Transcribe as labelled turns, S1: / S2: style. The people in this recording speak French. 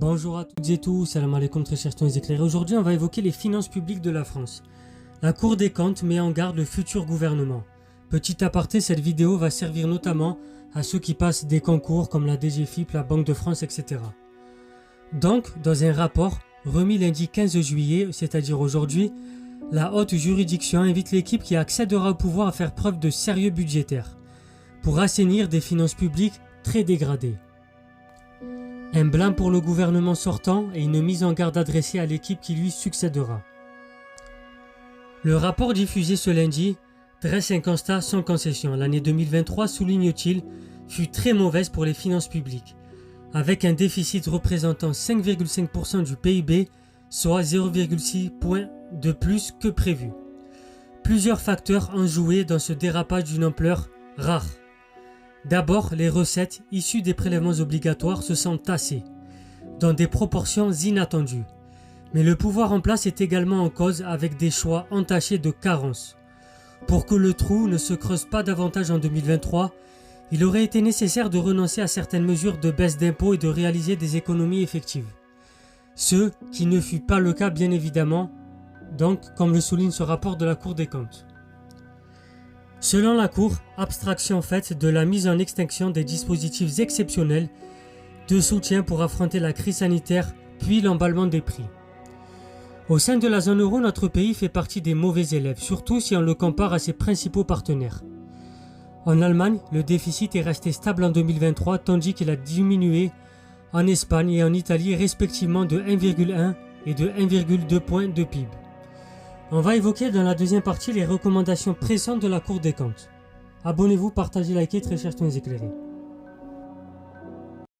S1: Bonjour à toutes et tous, salam alaikum très chers et éclairés. Aujourd'hui on va évoquer les finances publiques de la France. La Cour des comptes met en garde le futur gouvernement. Petit aparté, cette vidéo va servir notamment à ceux qui passent des concours comme la DGFiP, la Banque de France, etc. Donc, dans un rapport remis lundi 15 juillet, c'est-à-dire aujourd'hui, la haute juridiction invite l'équipe qui accédera au pouvoir à faire preuve de sérieux budgétaire pour assainir des finances publiques très dégradées. Un blâme pour le gouvernement sortant et une mise en garde adressée à l'équipe qui lui succédera. Le rapport diffusé ce lundi dresse un constat sans concession. L'année 2023, souligne-t-il, fut très mauvaise pour les finances publiques, avec un déficit représentant 5,5% du PIB, soit 0,6 points de plus que prévu. Plusieurs facteurs ont joué dans ce dérapage d'une ampleur rare. D'abord, les recettes issues des prélèvements obligatoires se sont tassées, dans des proportions inattendues. Mais le pouvoir en place est également en cause avec des choix entachés de carences. Pour que le trou ne se creuse pas davantage en 2023, il aurait été nécessaire de renoncer à certaines mesures de baisse d'impôts et de réaliser des économies effectives. Ce qui ne fut pas le cas bien évidemment, donc comme le souligne ce rapport de la Cour des comptes. Selon la Cour, abstraction faite de la mise en extinction des dispositifs exceptionnels de soutien pour affronter la crise sanitaire puis l'emballement des prix. Au sein de la zone euro, notre pays fait partie des mauvais élèves, surtout si on le compare à ses principaux partenaires. En Allemagne, le déficit est resté stable en 2023 tandis qu'il a diminué en Espagne et en Italie respectivement de 1,1 et de 1,2 points de PIB. On va évoquer dans la deuxième partie les recommandations pressantes de la Cour des comptes. Abonnez-vous, partagez, likez, très chers éclairés.